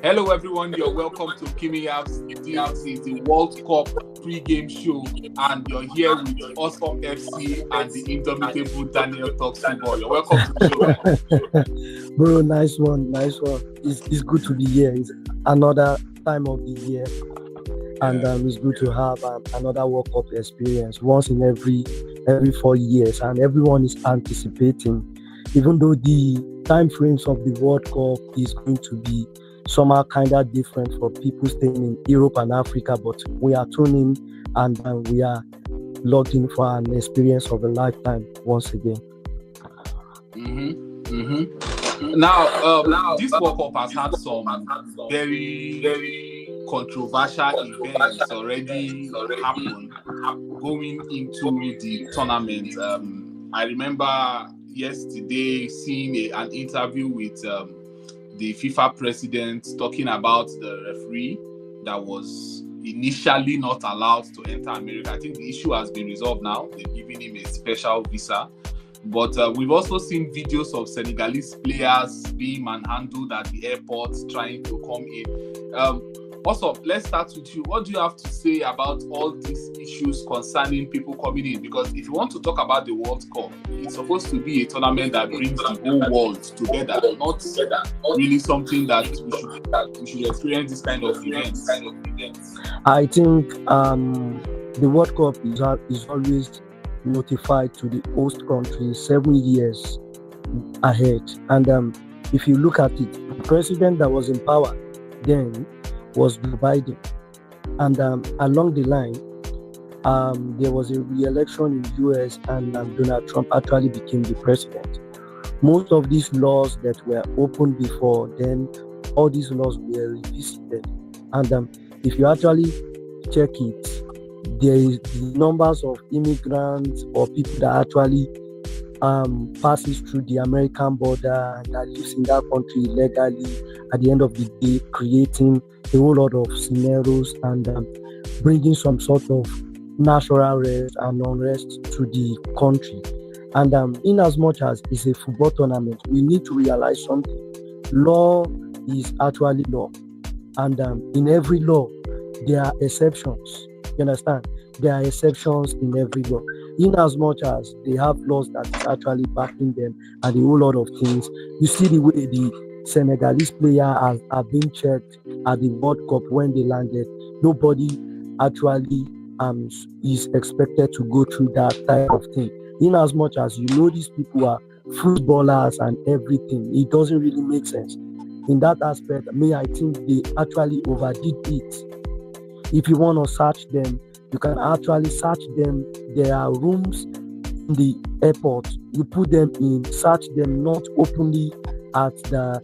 Hello, everyone. You're welcome to Kimi Apps. This is the World Cup pre-game show, and you're here with Awesome FC and the indomitable Daniel Talks Football. You're welcome to the show. Bro, nice one. It's good to be here. It's another time of the year, and it's good to have another World Cup experience once in every 4 years, and everyone is anticipating. Even though the time frames of the World Cup is going to be somehow kind of different for people staying in Europe and Africa, but we are tuning and we are logged in for an experience of a lifetime once again. Now, this World Cup has had some very, very controversial events already happened going into the tournament. I remember yesterday seeing an interview with the FIFA president talking about the referee that was initially not allowed to enter America. I think the issue has been resolved now. They've given him a special visa. But we've also seen videos of Senegalese players being manhandled at the airport trying to come in. Also, let's start with you. What do you have to say about all these issues concerning people coming in? Because if you want to talk about the World Cup, it's supposed to be a tournament that brings the whole world together, not really something that we should experience this kind of events. I think the World Cup is always notified to the host country 7 years ahead. And if you look at it, the president that was in power then was Joe Biden, and along the line there was a re-election in the US, and Donald Trump actually became the president. Most of these laws that were opened before then, all these laws were revisited, and if you actually check it, there is the numbers of immigrants or people that actually passes through the American border and that lives in that country illegally, at the end of the day creating a whole lot of scenarios and bringing some sort of natural rest and unrest to the country. And in as much as it's a football tournament, we need to realize something. Law is actually law, and in every law there are exceptions. You understand? There are exceptions in every law. In as much as they have laws that is actually backing them and a whole lot of things, you see the way the Senegalese player have been checked at the World Cup when they landed. Nobody actually is expected to go through that type of thing. In as much as you know these people are footballers and everything, it doesn't really make sense. In that aspect, I think they actually overdid it. If you want to search them, you can actually search them. There are rooms in the airport. You put them in, search them not openly at the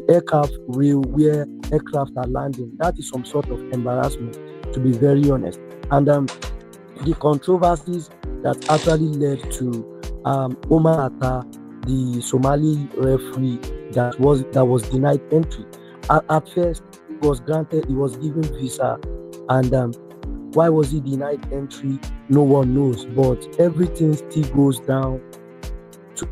aircraft rail where aircraft are landing. That is some sort of embarrassment, to be very honest. And the controversies that actually led to Omar Atta, the Somali referee that was denied entry. At first, he was granted, he was given visa, and why was he denied entry? No one knows, but everything still goes down to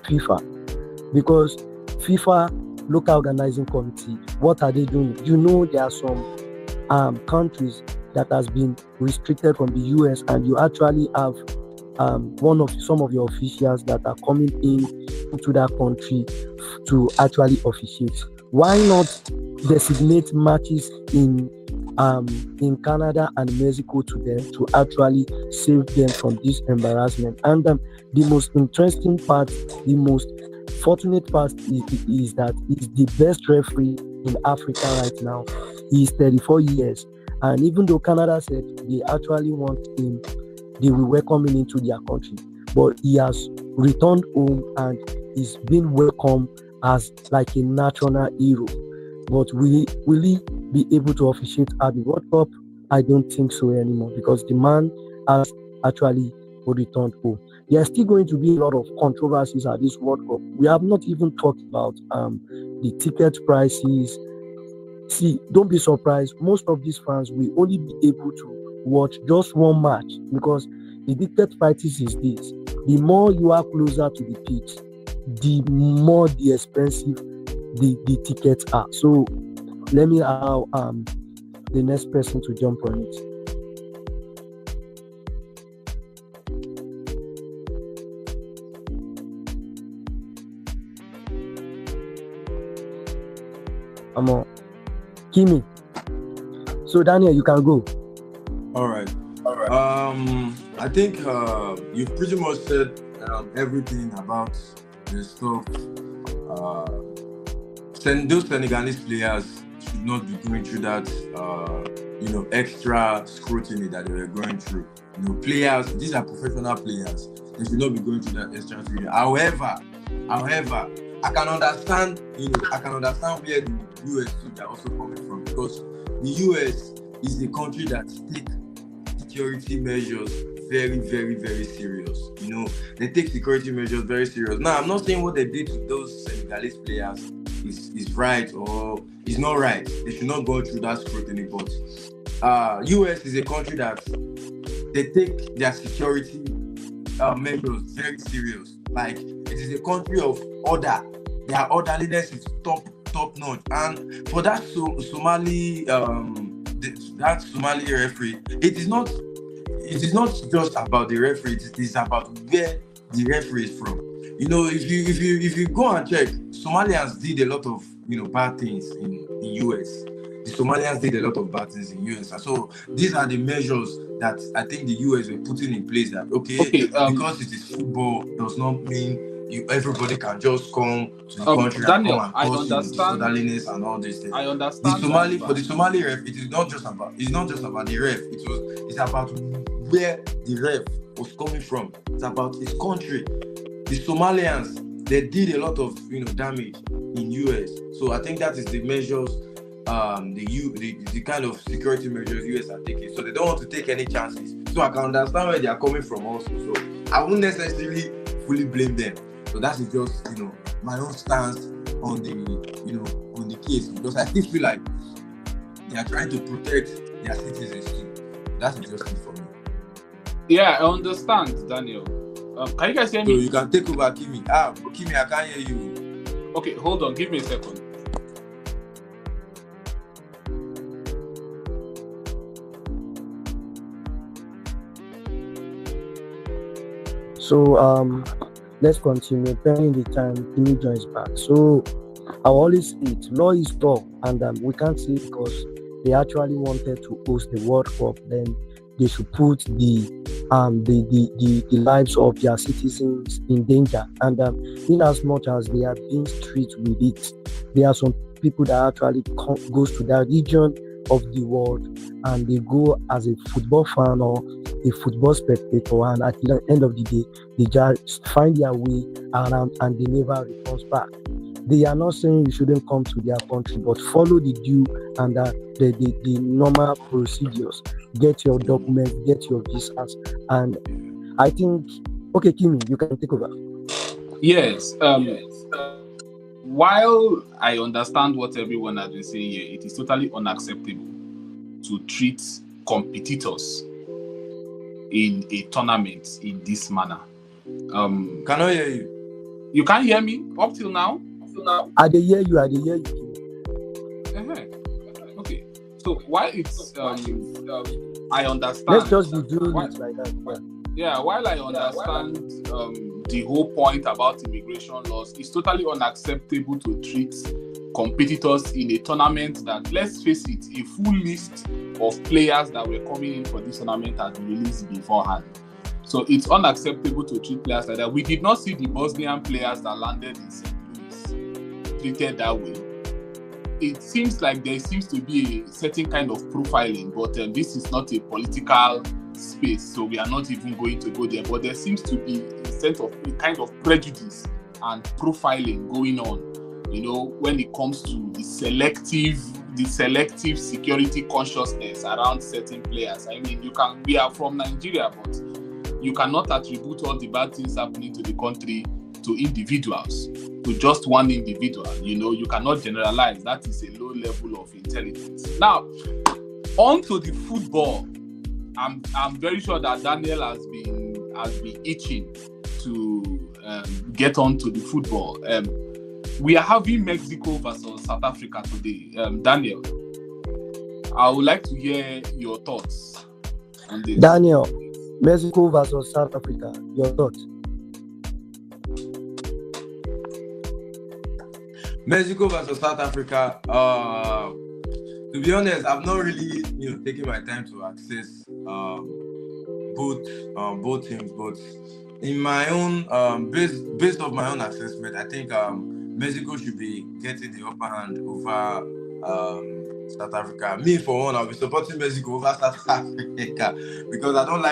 FIFA, because FIFA local organizing committee, what are they doing? You know, there are some countries that has been restricted from the US, and you actually have some of your officials that are coming into that country to actually officiate. Why not designate matches in Canada and Mexico to them to actually save them from this embarrassment? And the most interesting part, the most fortunate part is that he's the best referee in Africa right now. He's 34 years, and even though Canada said they actually want him, they will welcome him into their country, but he has returned home and is being welcomed as like a national hero. But will he be able to officiate at the World Cup? I don't think so anymore, because the man has actually returned home. There are still going to be a lot of controversies at this World Cup. We have not even talked about the ticket prices. See, don't be surprised. Most of these fans will only be able to watch just one match, because the ticket prices is this: the more you are closer to the pitch, the more the expensive the tickets are. So let me allow the next person to jump on it. Kimi. So Daniel, you can go. All right. I think you've pretty much said everything about the stuff. Those Senegalese players should not be going through that, extra scrutiny that they were going through. Players, these are professional players. They should not be going through that extra scrutiny. However, I can understand where the US are also coming from, because the US is a country that takes security measures very, very, very serious. They take security measures very serious. Now, I'm not saying what they did to those Senegalese players is right or is not right. They should not go through that scrutiny. But US is a country that they take their security measures very serious. Like, it is a country of order. Their orderliness is top notch. And for that Somali referee, it is not just about the referee. It is about where the referee is from. If you go and check, Somalians did a lot of bad things in US. The Somalians did a lot of bad things in US. And so these are the measures that I think the US were putting in place. That because it is football does not mean everybody can just come to the country Daniel, and come and cause disorderliness and all these things. I understand. For the Somali ref, it's not just about the ref. It's about where the ref was coming from. It's about his country. The Somalians, they did a lot of damage in US. So I think that is the measures, the kind of security measures US are taking. So they don't want to take any chances. So I can understand where they are coming from also. So I wouldn't necessarily fully blame them. So that is just my own stance on the case, because I still feel like they are trying to protect their citizens too. That's just it for me. Yeah, I understand, Daniel. Can you guys hear me? So you can take over, Kimi. Kimi, I can't hear you. Okay, hold on. Give me a second. So let's continue. Pending the time, Kimi joins back. So I always say it. Law is tough, and we can't say because they actually wanted to host the World Cup, then they should put the lives of their citizens in danger. And in as much as they are being strict with it, there are some people that actually goes to that region of the world and they go as a football fan or a football spectator, and at the end of the day, they just find their way around and they never return back. They are not saying you shouldn't come to their country, but follow the due and the normal procedures. Get your documents, get your visas, and I think, okay, Kimi, you can take over. Yes. While I understand what everyone has been saying here, it is totally unacceptable to treat competitors in a tournament in this manner. Can I hear you? You can't hear me up till now? I dey hear you. Okay. So while it's I understand. Let's just be doing it like that. Yeah, while I understand the whole point about immigration laws, it's totally unacceptable to treat competitors in a tournament that, let's face it, a full list of players that were coming in for this tournament had been released beforehand. So it's unacceptable to treat players like that. We did not see the Bosnian players that landed in St. Louis treated that way. It seems like there seems to be a certain kind of profiling, but this is not a political space, so we are not even going to go there. But there seems to be a kind of prejudice and profiling going on, when it comes to the selective security consciousness around certain players. I mean, we are from Nigeria, but you cannot attribute all the bad things happening to the country to individuals, to just one individual. You cannot generalize. That is a low level of intelligence. Now, on to the football. I'm very sure that Daniel has been itching to get on to the football. We are having Mexico versus South Africa today. Daniel, I would like to hear your thoughts on this. Daniel, Mexico versus South Africa, your thoughts? Mexico versus South Africa. To be honest, I've not really, taken my time to access both teams, but in my own based off my own assessment, I think Mexico should be getting the upper hand over South Africa. Me, for one, I'll be supporting Mexico over South Africa because I don't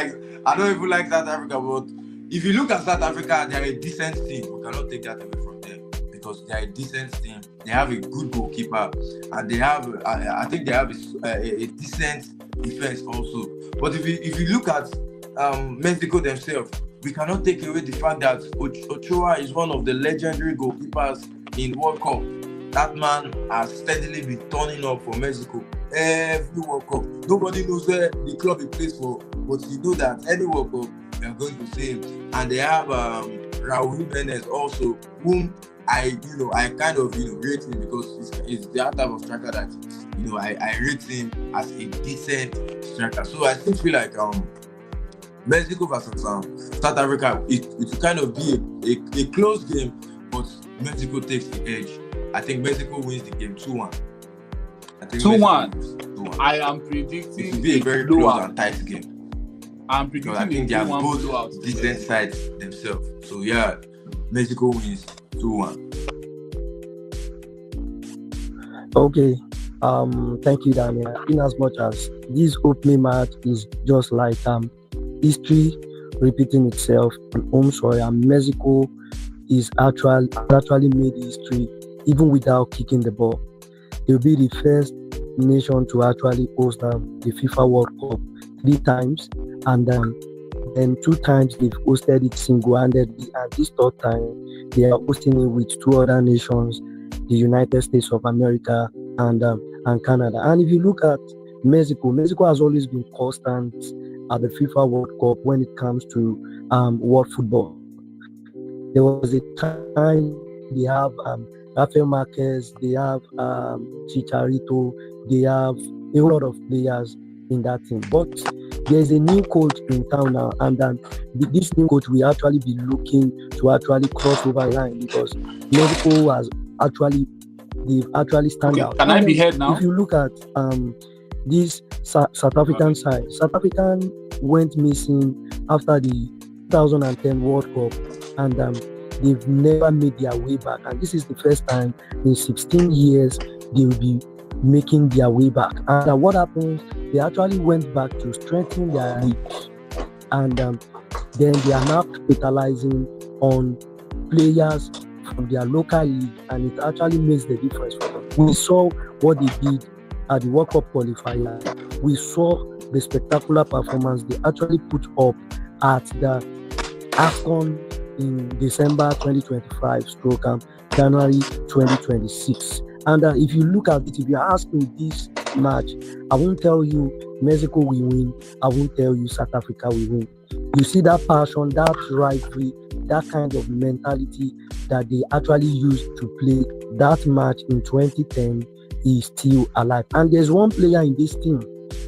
even like South Africa. But if you look at South Africa, they're a decent team. We cannot take that away from them because they're a decent team. They have a good goalkeeper, and they have, I think they have a decent defense also. But if you look at Mexico themselves, we cannot take away the fact that Ochoa is one of the legendary goalkeepers in World Cup. That man has steadily been turning up for Mexico every World Cup. Nobody knows where the club he plays for, but you know that any World Cup they are going to see him. And they have Raul Jimenez also, whom I kind of rate him because it's the type of striker that I rate him as a decent striker. So I still feel like Mexico versus South Africa, it will kind of be a close game, but Mexico takes the edge. I think Mexico wins the game 2-1. 2-1. I am predicting it will be a very close and tight game. I'm predicting I think they are both decent sides themselves. So yeah, Mexico wins 2-1. Okay. Thank you, Daniel. In as much as this opening match is just like history repeating itself on home soil, and Mexico is actually made history even without kicking the ball. They'll be the first nation to actually host the FIFA World Cup 3 times, and then 2 times they've hosted it single-handedly, and this 3rd time they are hosting it with 2 other nations, the United States of America and Canada. And if you look at Mexico has always been constant at the FIFA World Cup when it comes to world football. There was a time they have Rafael Marquez, they have Chicharito, they have a lot of players in that team. But there's a new coach in town now, and this new coach will actually be looking to actually cross over line because Mexico they've actually stand out. Can I be heard now? If you look at this South African side, South African went missing after the 2010 World Cup, and they've never made their way back. And this is the first time in 16 years they will be making their way back. And what happens? They actually went back to strengthen their league, and then they are now capitalizing on players from their local league, and it actually makes the difference for them. We saw what they did at the World Cup qualifier. We saw the spectacular performance they actually put up at the AFCON in December 2025 stroke January 2026. And if you look at it, if you ask me this match, I won't tell you Mexico will win. I won't tell you South Africa will win. You see that passion, that rivalry, that kind of mentality that they actually used to play that match in 2010 is still alive. And there's one player in this team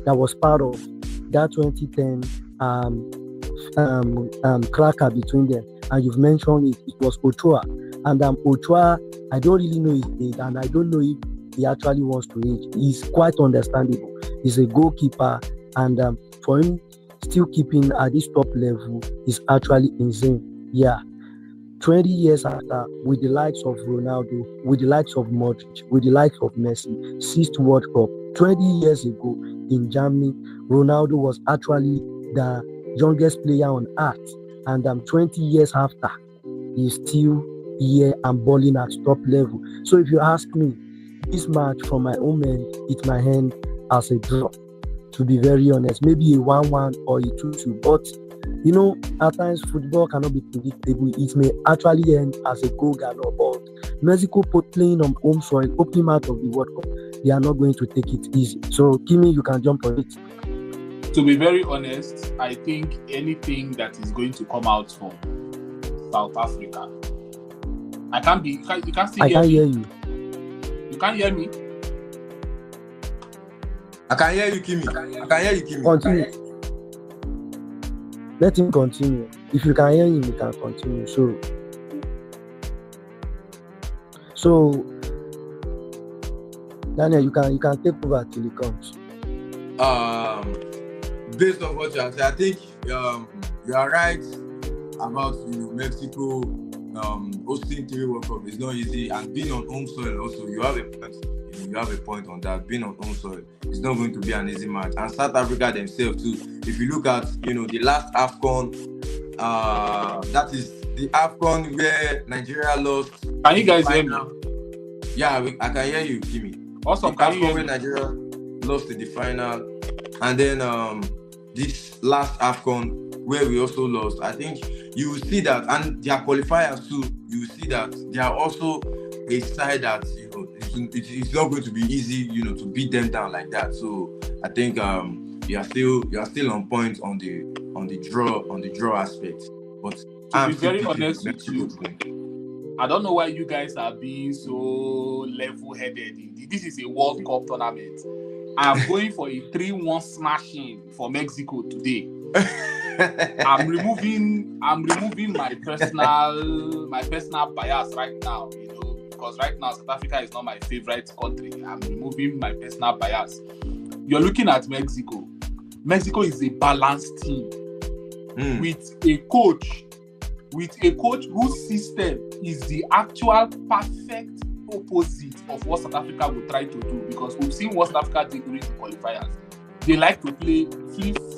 that was part of that 2010 cracker between them, and you've mentioned it was Ochoa. And Ochoa, I don't really know his age, and I don't know if he actually wants to age. He's quite understandable. He's a goalkeeper, and for him still keeping at this top level is actually insane. Yeah. 20 years after, with the likes of Ronaldo, with the likes of Modric, with the likes of Messi, 6th World Cup, 20 years ago in Germany, Ronaldo was actually the youngest player on earth. And 20 years after, he's still here and balling at top level. So if you ask me, this match from my own end, it might end as a draw, to be very honest. Maybe a 1-1 or a 2-2. But at times football cannot be predictable. It may actually end as a goal galore. But Mexico playing on home soil, opening match of the World Cup, they are not going to take it easy. So Kimi, you can jump on it. To be very honest, I think anything that is going to come out from South Africa I can't be. You can't still I hear can't me. hear you. You can't hear me. I can hear you, Kimi. I can hear you, Kimi. Continue. Let him continue. If you can hear him, you can continue. So Daniel, you can take over till he comes. Based on what you have said, I think you are right about Mexico hosting 3 World Cup. It's not easy, and being on home soil also, you have a point. You have a point on that. Being on home soil, it's not going to be an easy match. And South Africa themselves too. If you look at the last AFCON, that is the AFCON where Nigeria lost. Can you guys hear me? Yeah, I can hear you, Kimi. Awesome. Can you hear me? Where Nigeria lost in the final, and then this last AFCON where we also lost. I think you will see that, and their qualifiers too. You will see that they are also a side that it's not going to be easy, to beat them down like that. So I think you are still on point on the draw aspect. But to be very honest with you, I don't know why you guys are being so level-headed. This is a World Cup tournament. I am going for a 3-1 smashing for Mexico today. I'm removing my personal bias right now, because right now South Africa is not my favorite country. I'm removing my personal bias. You're looking at Mexico. Mexico is a balanced team with a coach whose system is the actual perfect opposite of what South Africa will try to do, because we've seen what South Africa did during the qualifiers. They like to play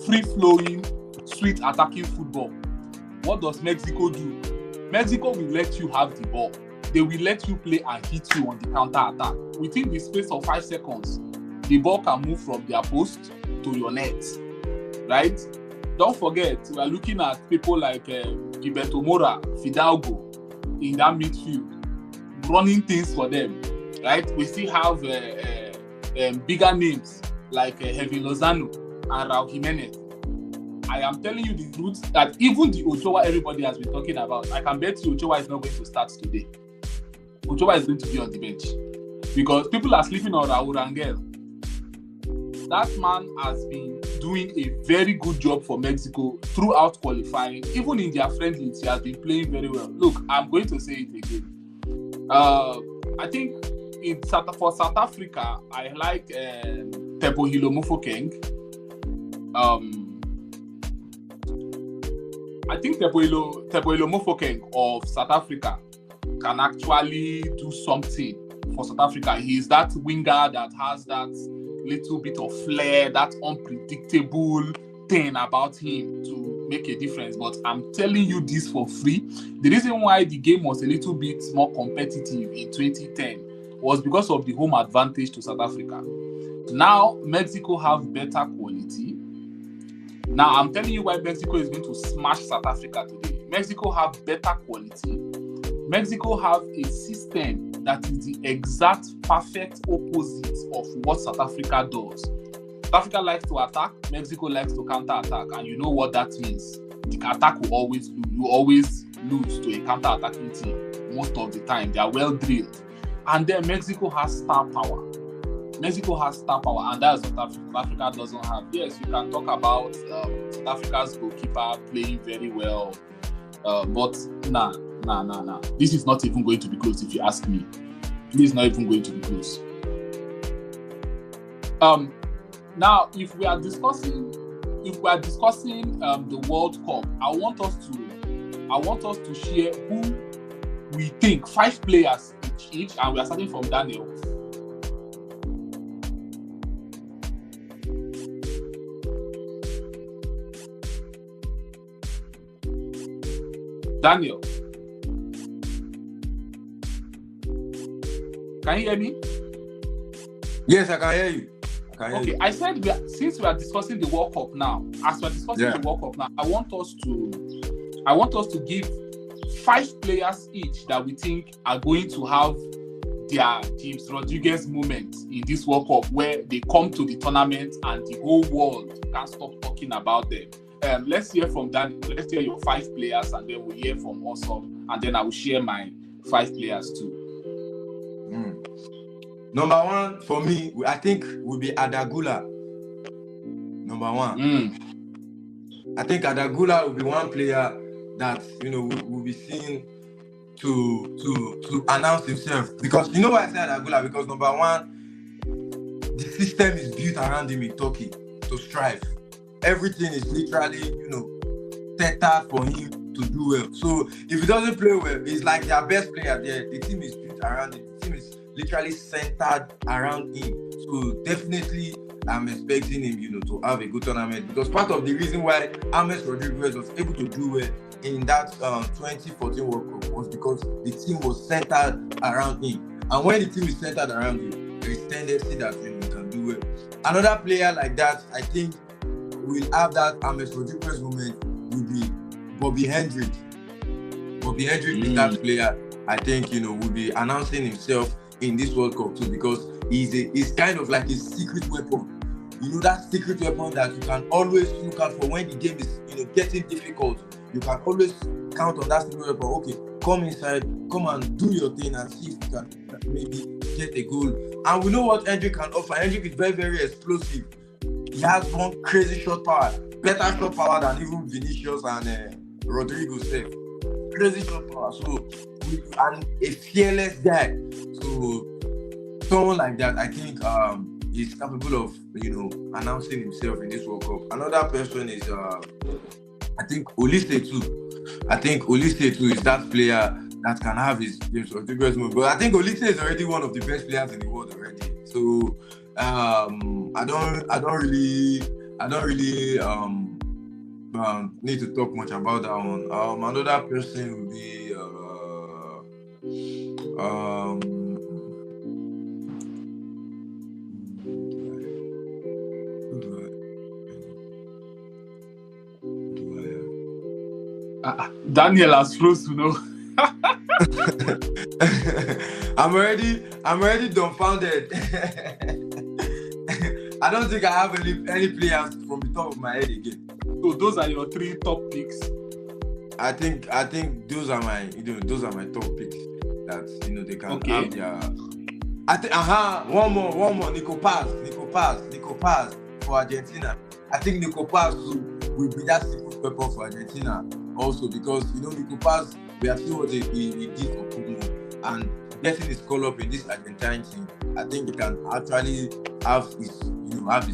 free-flowing, sweet attacking football. What does Mexico do? Mexico will let you have the ball. They will let you play and hit you on the counter-attack. Within the space of 5 seconds, the ball can move from their post to your net, right? Don't forget, we are looking at people like Gilberto Mora, Fidalgo in that midfield, running things for them, right? We still have bigger names like Heavy Lozano and Raul Jimenez. I am telling you the truth that even the Ochoa everybody has been talking about, I can bet you Ochoa is not going to start today. Ochoa is going to be on the bench because people are sleeping on Raul Rangel. That man has been doing a very good job for Mexico throughout qualifying. Even in their friendlies, he has been playing very well. Look, I'm going to say it again. I think for South Africa, I like Tebohilo Mofokeng. I think Tebohilo Mofokeng of South Africa can actually do something for South Africa. He is that winger that has that little bit of flair, that unpredictable thing about him to make a difference. But I'm telling you this for free. The reason why the game was a little bit more competitive in 2010 was because of the home advantage to South Africa. Now, Mexico have better quality. Now, I'm telling you why Mexico is going to smash South Africa today. Mexico have better quality. Mexico have a system that is the exact perfect opposite of what South Africa does. South Africa likes to attack, Mexico likes to counter-attack, and you know what that means. The attack will always lose. You always lose to a counter-attacking team most of the time. They are well drilled. And then Mexico has star power. Mexico has star power, and that's what South Africa doesn't have. Yes, you can talk about South Africa's goalkeeper playing very well, but nah. This is not even going to be close if you ask me. This is not even going to be close. Now, if we are discussing the World Cup, I want us to share who we think, 5 players each, and we are starting from Daniel. Daniel, can you hear me? Yes, I can hear you. Okay, I said since we are discussing the World Cup now, as we are discussing the World Cup now, I want us to give 5 players each that we think are going to have their James Rodriguez moment in this World Cup, where they come to the tournament and the whole world can't stop talking about them. Let's hear from Daniel. Let's hear your 5 players, and then we'll hear from Awesome, and then I will share my 5 players too. Number one for me, I think would be Adagula. Number one. I think Adagula will be one player that will be seen to announce himself, because you know why I say Adagula, because number one, the system is built around him in Turkey to strive. Everything is literally set out for him to do well. So if he doesn't play well, he's like their best player there. The team is built around him. The team is literally centered around him. So definitely I'm expecting him to have a good tournament, because part of the reason why James Rodriguez was able to do well in that 2014 World Cup was because the team was centered around him. And when the team is centered around you, there is tendency that you can do well. Another player like that, I think, will have that James Rodriguez moment will be Bobby Hendrick. Bobby Hendrick is that player, I think, will be announcing himself in this World Cup too, because he's kind of like a secret weapon. That secret weapon that you can always look out for when the game is getting difficult. You can always count on that secret weapon. Okay, come inside, come and do your thing and see if you can maybe get a goal. And we know what Hendrick can offer. Hendrick is very, very explosive. He has one crazy shot power, better shot power than even Vinicius and Rodrigo said. Crazy shot power. So, and a fearless guy. So, someone like that, I think, is capable of, announcing himself in this World Cup. Another person is, I think, Olise too. I think Olise too is that player that can have his James Rodriguez move. But I think Olise is already one of the best players in the world already. So I don't really need to talk much about that one. Another person would be Daniel has frozen, I'm already dumbfounded. I don't think I have any players from the top of my head again. So those are your 3 top picks. I think those are my top picks that they can have their. One more Nico Paz for Argentina. I think Nico Paz will be that secret weapon for Argentina also, because Nico Paz, we have seen what he did for Kumo, and getting his call up in this Argentine team, I think he can actually have his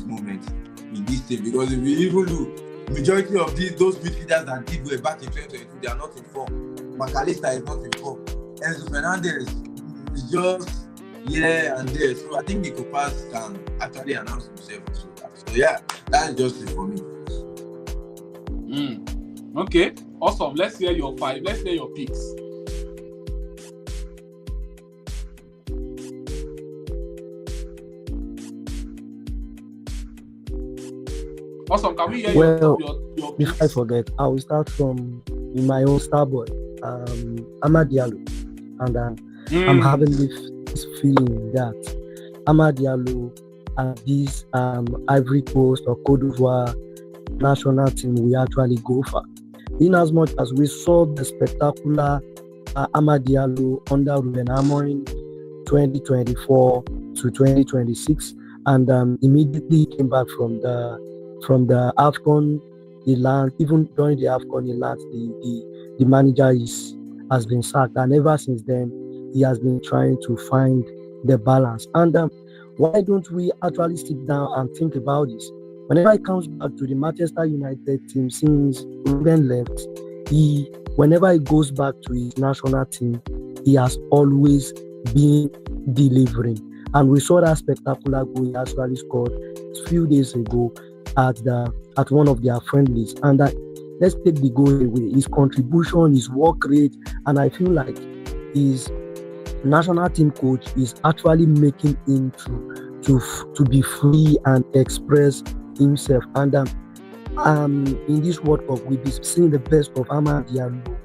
moment in this team, because if you even look, majority of those midfielders that did well back in 2022, they are not in form. McAllister is not in form. Enzo Fernandez is just here and there. So I think Nico Paz can actually announce himself. So yeah, that's just it for me. Okay, awesome. Let's hear your 5. Let's hear your picks. Awesome. Can we hear your before picks? I forget, I will start from my own star boy, Amad Diallo, and I'm having this feeling that Amad Diallo and this Ivory Coast or Cote d'Ivoire national team we actually go for. In as much as we saw the spectacular Amad Diallo under Ruben Amorim 2024 to 2026, and immediately came back from the AFCON. He learned, even during the AFCON, he learned the manager has been sacked, and ever since then he has been trying to find the balance. And why don't we actually sit down and think about this? Whenever he comes back to the Manchester United team since Ruben left, whenever he goes back to his national team, he has always been delivering. And we saw that spectacular goal he actually scored a few days ago at one of their friendlies. And let's take the goal away. His contribution, his work rate, and I feel like his national team coach is actually making him to be free and express himself. And in this World Cup, we'll be seeing the best of Amad Diallo.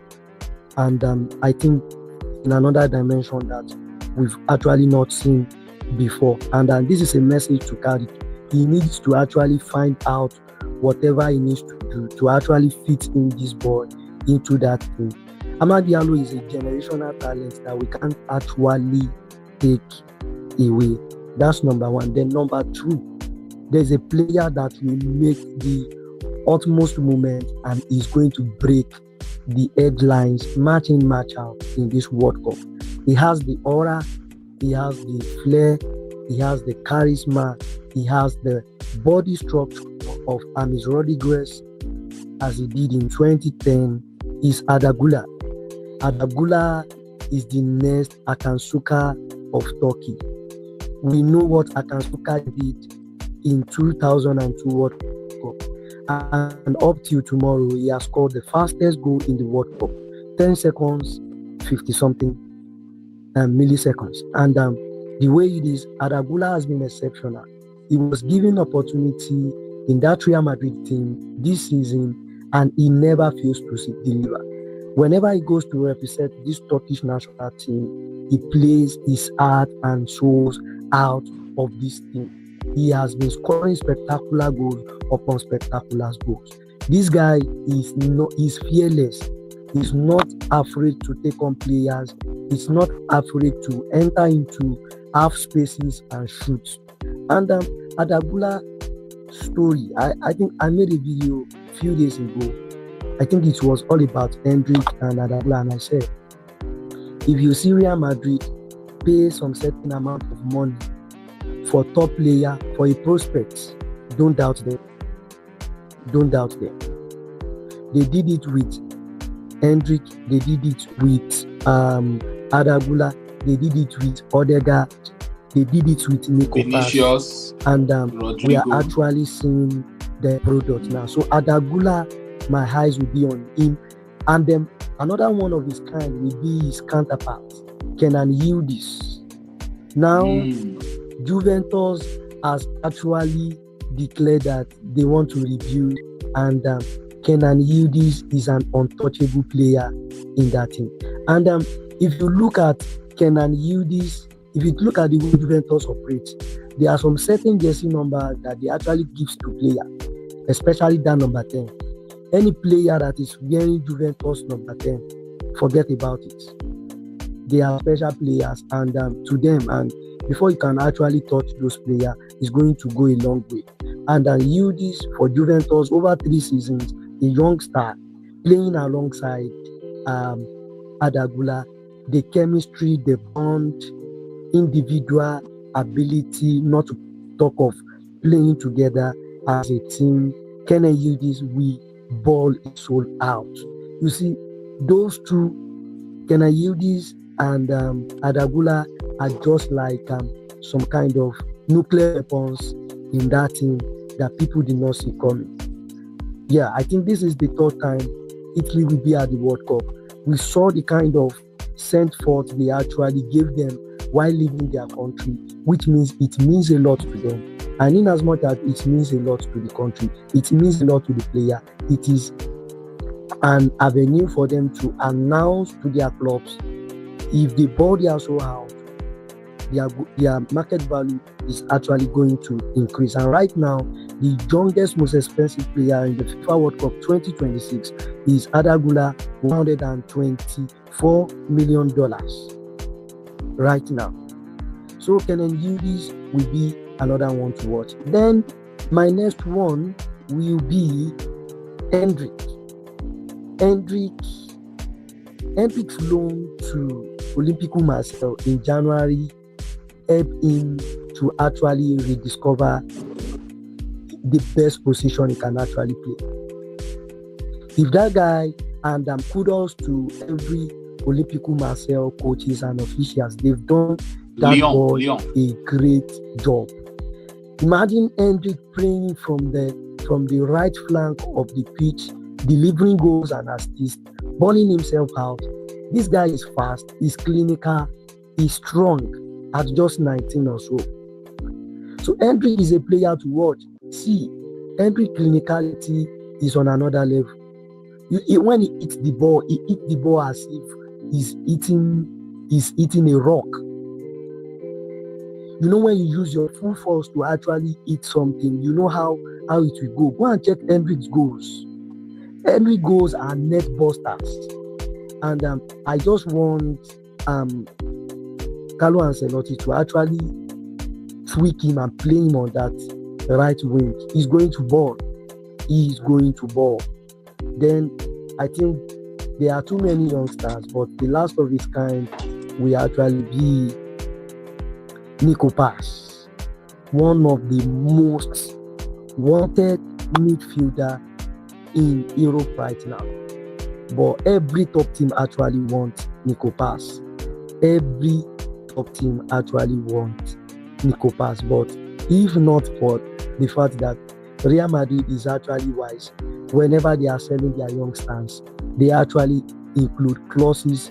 And I think in another dimension that we've actually not seen before. And this is a message to carry. He needs to actually find out whatever he needs to do to actually fit in this boy into that thing. Amad Diallo is a generational talent that we can't actually take away. That's number one. Then number two, there's a player that will make the utmost moment and is going to break the headlines match in, match out in this World Cup. He has the aura, he has the flair, he has the charisma, he has the body structure of James Rodriguez as he did in 2010. Is Arda Güler. Arda Güler is the next Akansuka of Turkey. We know what Akansuka did in 2002 World Cup. And up till tomorrow, he has scored the fastest goal in the World Cup. 10 seconds, 50-something milliseconds. And the way it is, Arda Güler has been exceptional. He was given opportunity in that Real Madrid team this season, and he never fails to deliver. Whenever he goes to represent this Turkish national team, he plays his heart and soul out of this team. He has been scoring spectacular goals upon spectacular goals. This guy is fearless. He's not afraid to take on players. He's not afraid to enter into half spaces and shoot. And Arda Güler story, I think I made a video a few days ago. I think it was all about Endrick and Arda Güler, and I said, if you see Real Madrid pay some certain amount of money for top player, for a prospect, don't doubt them. Don't doubt them. They did it with Endrick, they did it with Arda Güler, they did it with Odegaard, they did it with Nico Vinicius, and we are Rodrigo. actually seeing the product now. So Arda Güler, my eyes will be on him. And then another one of his kind will be his counterpart, Kenan Yildiz. Now, Juventus has actually declared that they want to review, and Kenan Yildiz is an untouchable player in that team. And if you look at Kenan Yildiz, if you look at the way Juventus operates, there are some certain jersey numbers that they actually gives to player, especially that number 10. Any player that is wearing Juventus number 10, forget about it. They are special players, and to them, and before you can actually touch those players, is going to go a long way. And Yildiz for Juventus over 3 seasons, a young star playing alongside Arda Güler, the chemistry, the bond, individual ability, not to talk of playing together as a team. Kenan Yildiz, we ball his soul out. You see, those two, Kenan Yildiz and Arda Güler, are just like some kind of nuclear weapons in that team that people did not see coming. Yeah, I think this is the third time Italy will be at the World Cup. We saw the kind of sent forth they actually gave them while leaving their country, which means it means a lot to them. And in as much as it means a lot to the country, it means a lot to the player. It is an avenue for them to announce to their clubs, if they ball their soul out, their market value is actually going to increase. And right now, the youngest, most expensive player in the FIFA World Cup 2026 is Arda Güler, $124 million right now. So Kenan Yildiz will be another one to watch. Then my next one will be Endrick. Endrick's loan to Olympique Marseille in January helped him to actually rediscover the best position he can actually play. If that guy, and kudos to every Olympique Marseille coaches and officials, they've done that boy a great job. Imagine Endrick playing from the right flank of the pitch, delivering goals and assists, balling himself out. This guy is fast, he's clinical, he's strong at just 19 or so. So Endrick is a player to watch. See, Endrick clinicality is on another level. When he hits the ball, he hits the ball as if he's eating a rock. You know, when you use your full force to actually hit something, you know how it will go. Go and check Endrick's goals. Endrick's goals are net busters. And I just want Carlo Ancelotti to actually tweak him and play him on that right wing. He's going to ball. Then I think there are too many youngsters, but the last of his kind will actually be Nico Pass, one of the most wanted midfielder in Europe right now. But every top team actually wants Nico Pass. Every top team actually wants Nico Pass. But if not for the fact that Real Madrid is actually wise, whenever they are selling their youngsters, they actually include clauses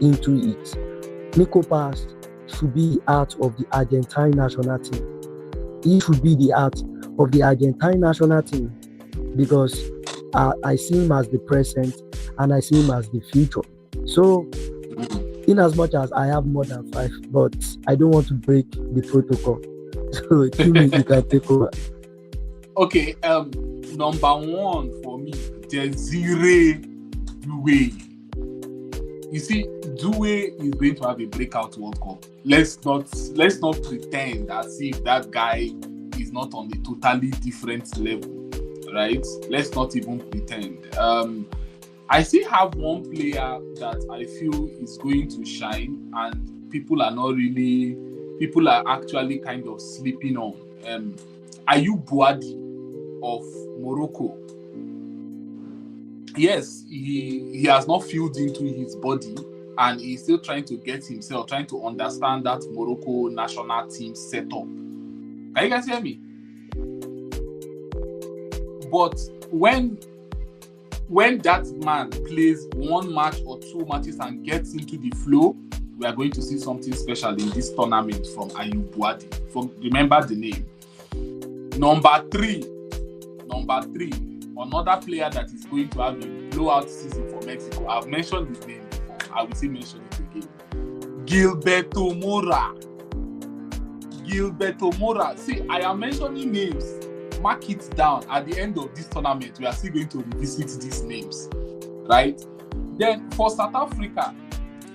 into it. Nico Pass should be out of the Argentine national team. He should be the out of the Argentine national team because I see him as the present and I see him as the future. So, in as much as I have more than 5, but I don't want to break the protocol. So, Timmy, you can take over. Okay, number 1 for me, Desiree Doué. You see, Doué is going to have a breakout World Cup. Let's not pretend as if that guy is not on a totally different level, right? Let's not even pretend. I still have one player that I feel is going to shine, and people are actually kind of sleeping on. Ayoub Boadi of Morocco. Yes, he has not filled into his body, and he's still trying to understand that Morocco national team setup. Can you guys hear me? But when that man plays 1 match or 2 matches and gets into the flow, we are going to see something special in this tournament from Ayoub Boadi. Remember the name. Number three, another player that is going to have a blowout season for Mexico. I've mentioned his name before. I will still mention it again. Gilberto Mora. See, I am mentioning names. Mark it down. At the end of this tournament, we are still going to revisit these names, right? Then for South Africa,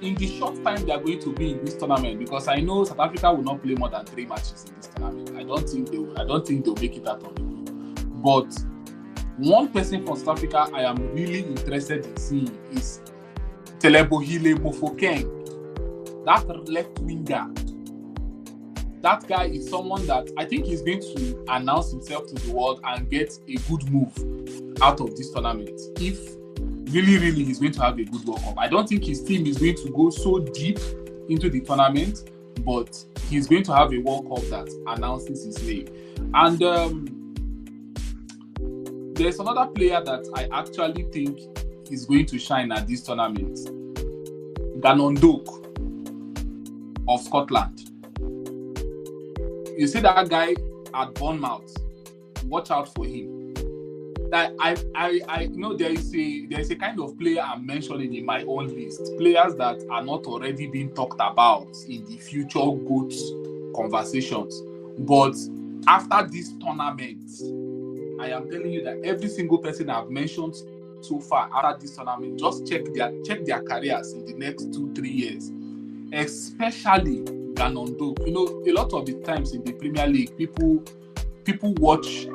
in the short time they are going to be in this tournament, because I know South Africa will not play more than 3 matches in this tournament. I don't think they'll make it out of the group. But one person from South Africa I am really interested in seeing is Telebohile Mofokeng, that left winger. That guy is someone that I think is going to announce himself to the world and get a good move out of this tournament. If really he's going to have a good World Cup. I don't think his team is going to go so deep into the tournament, but he's going to have a World Cup that announces his name. And there's another player that I actually think is going to shine at this tournament. Gannon Doak of Scotland. You see that guy at Bournemouth, watch out for him. That I know there is a kind of player I'm mentioning in my own list. Players that are not already being talked about in the future GOAT conversations. But after this tournament, I am telling you that every single person I've mentioned so far after this tournament, just check their careers in the next 2-3 years. Especially Gannon Doak. You know, a lot of the times in the Premier League, people watch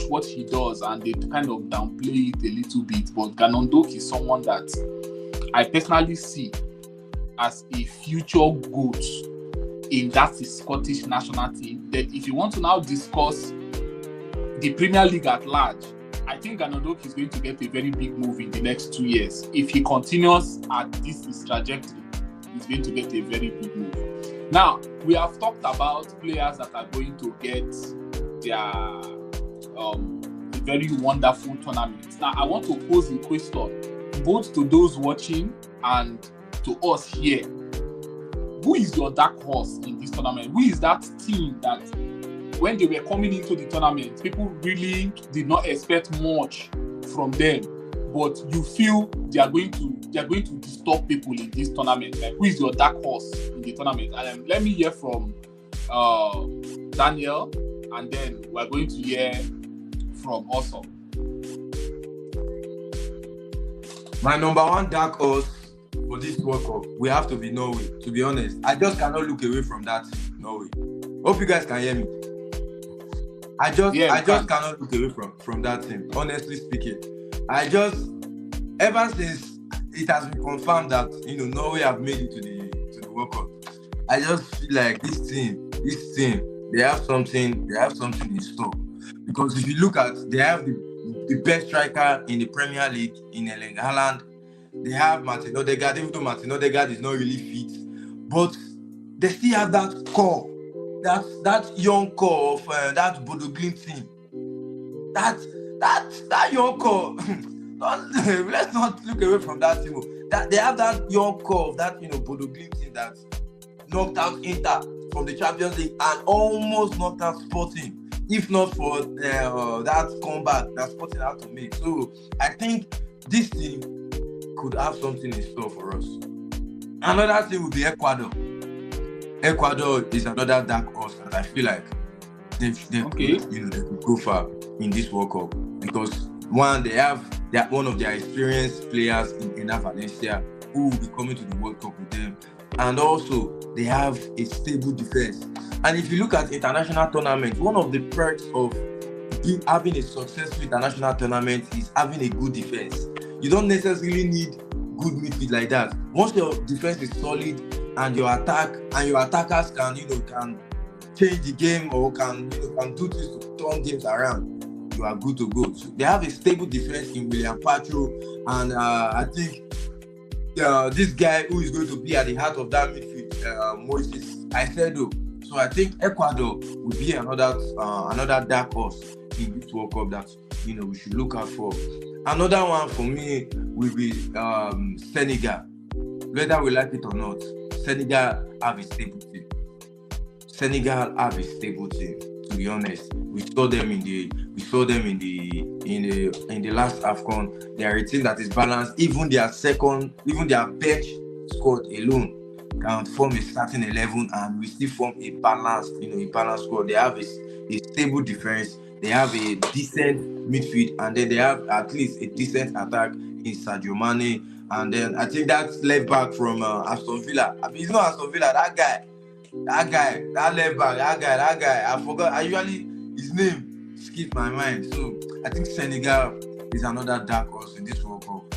what he does and they kind of downplay it a little bit. But Gannon Doak is someone that I personally see as a future GOAT in that Scottish national team. That if you want to now discuss the Premier League at large, I think Gannon Doak is going to get a very big move in the next 2 years. If he continues at this trajectory, he's going to get a very big move. Now, we have talked about players that are going to get their very wonderful tournaments. Now, I want to pose a question both to those watching and to us here. Who is your dark horse in this tournament? Who is that team that when they were coming into the tournament, people really did not expect much from them, but you feel they are going to disturb people in this tournament? Like, who is your dark horse in the tournament? Let me hear from Daniel, and then we're going to hear from Awesome. My number 1 dark horse for this World Cup, we have to be Norway. To be honest, I just cannot look away from that team, Norway. Hope you guys can hear me. I just cannot look away from that team. Honestly speaking, ever since it has been confirmed that Norway have made it to the World Cup, I just feel like this team, they have something in store. Because if you look at, they have the best striker in the Premier League in Erling Haaland. They have Martin Odegaard, even though Martin Odegaard is not really fit, but they still have that core, that young core of that Bodo Glimt team. That young core. Let's not look away from that team. That they have that young core of that Bodo Glimt team that knocked out Inter from the Champions League and almost knocked out Sporting, if not for that comeback that Sporting had to make. So I think this team could have something in store for us. Another thing would be Ecuador. Ecuador is another dark horse that I feel like they could go far in this World Cup, because one, they are one of their experienced players in Enner Valencia who will be coming to the World Cup with them, and also they have a stable defense. And if you look at international tournaments, one of the perks of having a successful international tournament is having a good defense. You don't necessarily need good midfield like that. Once your defense is solid and your attackers can change the game or can do this to turn games around, you are good to go. So they have a stable defense in William Pacho, and I think this guy who is going to be at the heart of that midfield, Moises Caicedo. So I think Ecuador will be another dark horse in this World Cup that we should look out for. Another one for me will be Senegal. Whether we like it or not, Senegal have a stable team. To be honest, we saw them in the last AFCON. They are a team that is balanced. Even their bench squad alone can form a starting 11, and we still form a balanced squad. They have a stable defense. They have a decent midfield, and then they have at least a decent attack in Sadio Mane. And then I think that's left back from Aston Villa. I mean, it's not Aston Villa. That left back, that guy. I forgot. His name skipped my mind. So I think Senegal is another dark horse in this World Cup.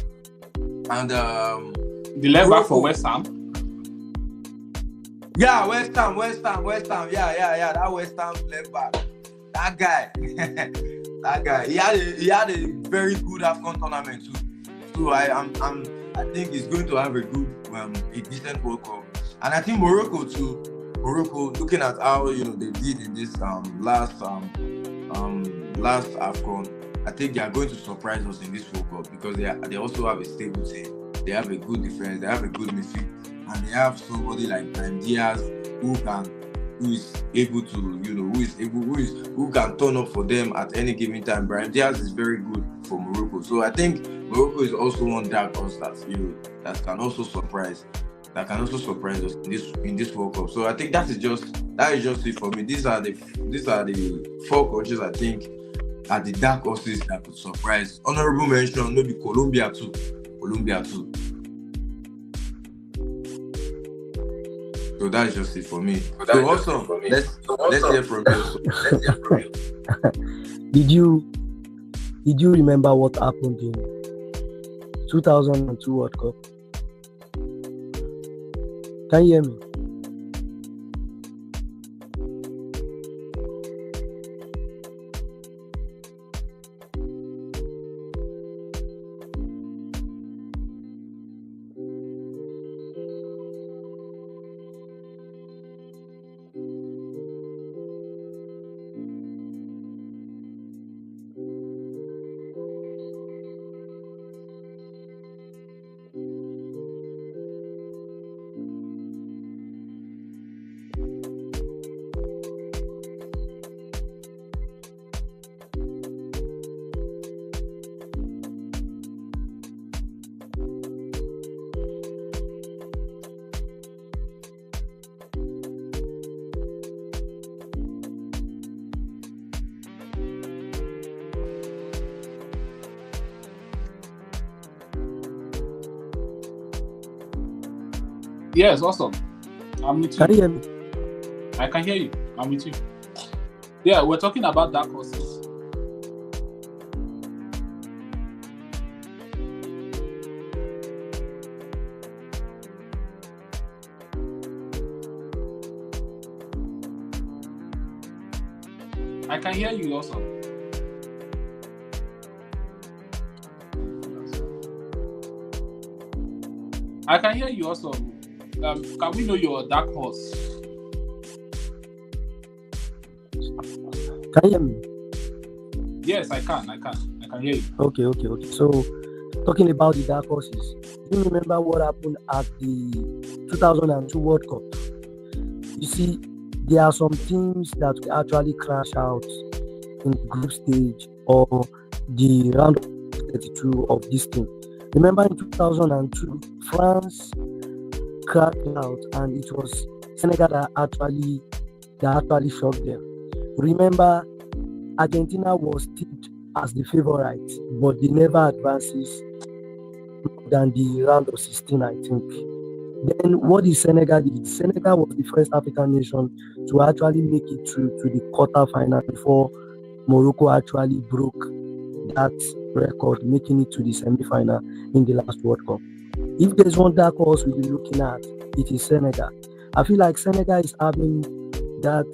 And the left back for West Ham. Yeah, West Ham. Yeah. That West Ham left back. That guy. He had a very good AFCON tournament too. So I think he's going to have a decent World Cup. And I think Morocco too. Morocco, looking at how they did in this last AFCON, I think they are going to surprise us in this World Cup, because they also have a stable team. They have a good defense. They have a good midfield, and they have somebody like Brahim Diaz who is able to who can turn up for them at any given time. Brahim Diaz is very good for Morocco. So I think Morocco is also one dark horse that can also surprise us in this World Cup. So I think that is just it for me. These are the 4 countries I think are the dark horses that could surprise. Honorable mention, maybe Colombia too. So that's just it for me. So also, let's hear from you. Did you remember what happened in 2002 World Cup? Can you hear me? Yes, awesome. I'm with Can you you. hear me? I can hear you. I'm with you. Yeah, we're talking about dark horses. I can hear you also. I can hear you also. Can we know your dark horse? Can you hear me? Yes, I can. I can hear you. Okay. So, talking about the dark horses, do you remember what happened at the 2002 World Cup? You see, there are some teams that will actually crash out in the group stage or the round of 32 of this thing. Remember in 2002, France crashed out, and it was Senegal that actually shocked them. Remember, Argentina was tipped as the favorite, but they never advances than the round of 16, I think. Then what did Senegal did? Senegal was the first African nation to actually make it to the quarterfinal before Morocco actually broke that record, making it to the semi-final in the last World Cup. If there's one dark horse we'll be looking at, it is Senegal. I feel like Senegal is having that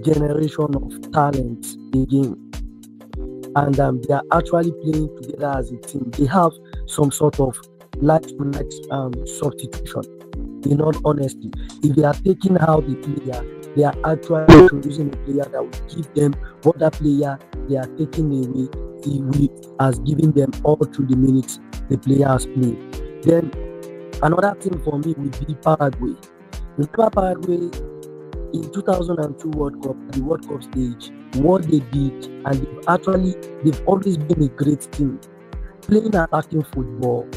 generation of talent again, and they are actually playing together as a team. They have some sort of like-to-like substitution. In all honesty, if they are taking out the player, they are actually introducing a player that will give them what that player they are taking away has given them all through the minutes the player has played. Then another thing for me would be Paraguay. Remember Paraguay in 2002 World Cup, the World Cup stage, what they did, and they've always been a great team, playing attacking football.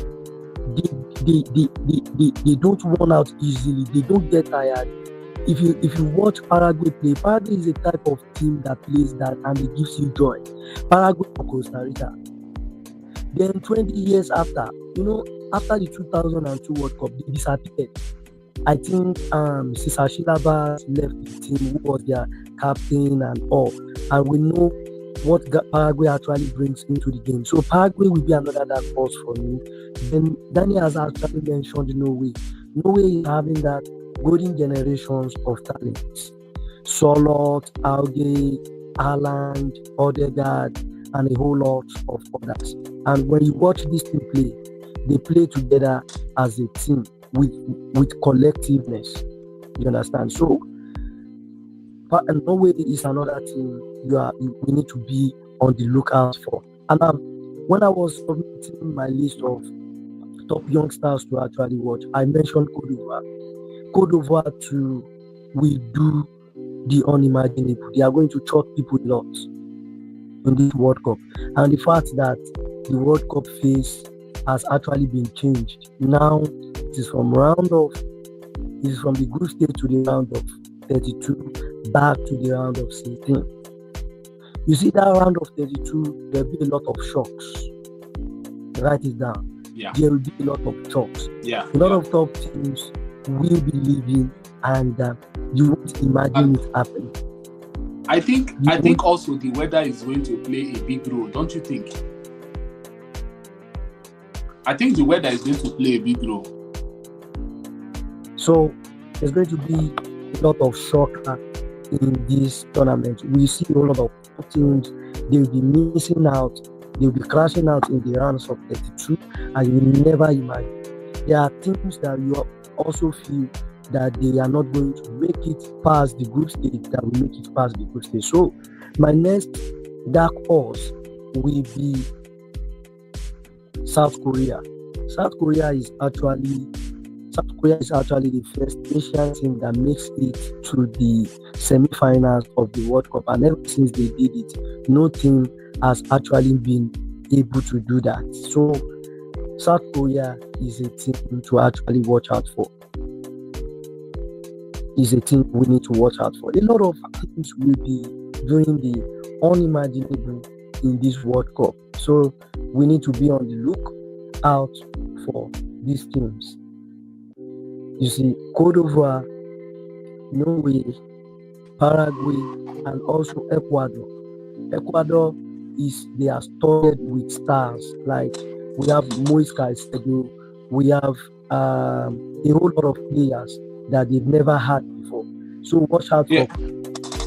They don't run out easily. They don't get tired. If you watch Paraguay play, Paraguay is a type of team that plays that and it gives you joy. Paraguay or Costa Rica. Then 20 years after, after the 2002 World Cup, they disappeared. I think Cesar Chilabas left the team, who was their captain and all. And we know what Paraguay actually brings into the game. So Paraguay will be another dark horse for me. Then Daniel has actually mentioned Norway. Norway is having that golden generations of talents. Solot, Auge, Haaland, Odegaard, and a whole lot of others. And when you watch this team play, they play together as a team with collectiveness. You understand? So Norway is another team we need to be on the lookout for. And when I was submitting my list of top youngsters to actually watch, I mentioned Cote d'Ivoire. Cote d'Ivoire too will do the unimaginable. They are going to choke people a lot in this World Cup. And the fact that the World Cup phase has actually been changed. Now it is from the group stage to the round of 32 back to the round of 16. You see, that round of 32, there'll be a lot of shocks. Write it down. Yeah. There will be a lot of shocks. Yeah. A lot of top teams will be leaving, and you won't imagine it happening. I think also the weather is going to play a big role, don't you think? I think the weather is going to play a big role. So there's going to be a lot of shock in this tournament. We see a lot of teams, they'll be missing out, they'll be crashing out in the rounds of 32, and you will never imagine. There are teams that you also feel that they are not going to make it past the group stage, that will make it past the group stage. So my next dark horse will be South Korea. South Korea is actually the first Asian team that makes it to the semi-finals of the World Cup, and ever since they did it, no team has actually been able to do that. So South Korea is a team to actually watch out for. Is a team we need to watch out for. A lot of teams will be doing the unimaginable in this World Cup. So we need to be on the lookout for these teams. You see, Cote d'Ivoire, Norway, Paraguay, and also Ecuador. Ecuador they are studded with stars. Like we have Moise Caicedo, we have a whole lot of players that they've never had before. So watch out for.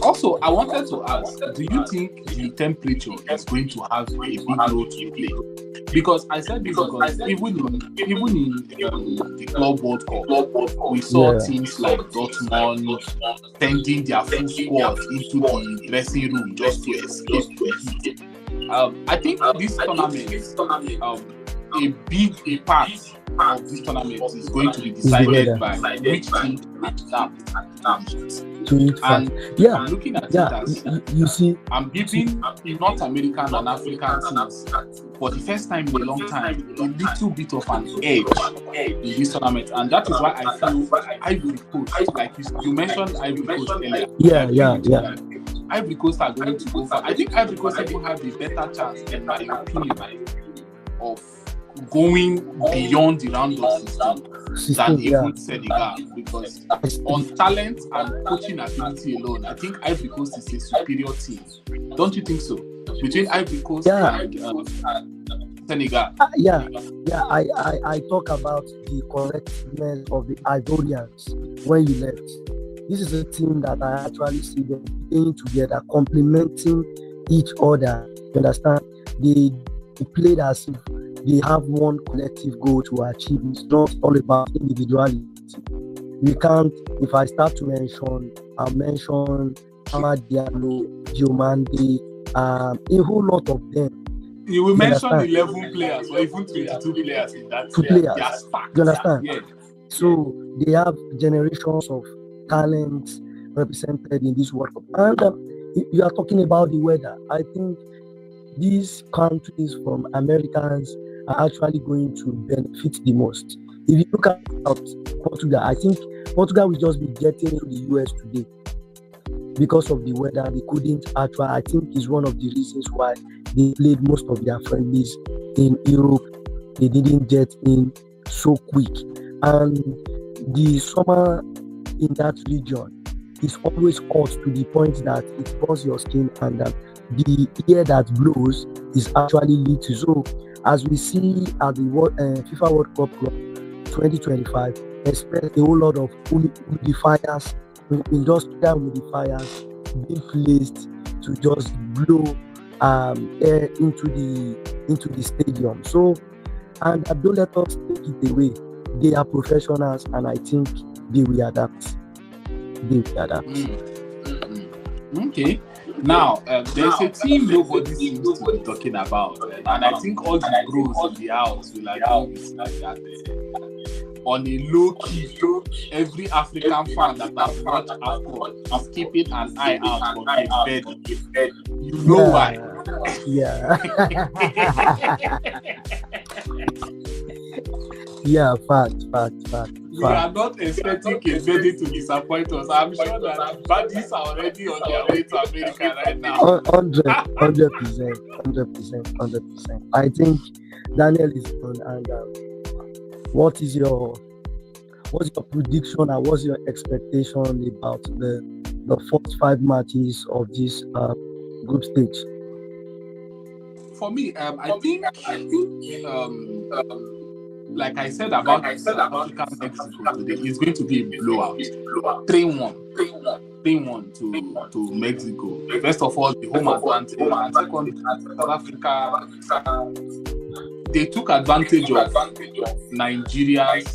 Also, I wanted to ask, do you think the temperature is going to have a big role to play? Because I said this because even in the Club World Cup, we saw teams like Dortmund sending their full squad into the dressing room just to escape the heat. I think this tournament, a big part of this tournament is going to be decided by which team and I'm looking at it as you see, I'm giving North American and African teams for the first time in a long time a little bit of an edge in this tournament, and that is why I feel Ivory Coast, like you mentioned Ivory Coast earlier. Ivory Coast are going to go for. I think Ivory Coast even have a better chance, in my opinion, of going beyond the round of 16 than even Senegal, because on talent and coaching ability alone, I think Ivory Coast is a superior team. Don't you think so? Between Ivory Coast and Senegal. I talk about the correctness of the Ivorians when you left. This is a team that I actually see them playing together, complementing each other. You understand? They played as if they have one collective goal to achieve. It's not all about individuality. We can't, if I start to mention, I'll mention Amad Diallo, Diomande, a whole lot of them. You will mention 11 players or even 22 players in that. Two players. You understand? Yeah. So they have generations of talent represented in this World Cup. And you are talking about the weather. I think these countries from Americans are actually going to benefit the most. If you look at Portugal, I think Portugal will just be getting into the US today because of the weather. They couldn't actually, I think is one of the reasons why they played most of their friendlies in Europe. They didn't get in so quick. And the summer in that region is always hot to the point that it burns your skin, and the air that blows is actually little. So as we see at the FIFA World Cup 2025, expect a whole lot of humidifiers, industrial humidifiers being placed to just blow air into the stadium. So, and don't let us take it away. They are professionals, and I think they will adapt. Okay. Now, there's a team nobody seems to be talking about, and I think all the bros in the house will agree with that. On a low key, every African fan that has watched AFCON is keeping an eye out for Cape Verde. You know why? Yeah. Yeah, fact. We are not expecting Cape Verde to disappoint us. I'm sure that baddies are already on their way to America right now. 100%. I think Daniel is on. And what's your prediction and what's your expectation about the first 5 matches of this group stage? For me, I think like I said about African Mexico today, it's going to be a blowout. 3-1 to Mexico. First of all, the home advantage. And second, South Africa, they took advantage of Nigeria's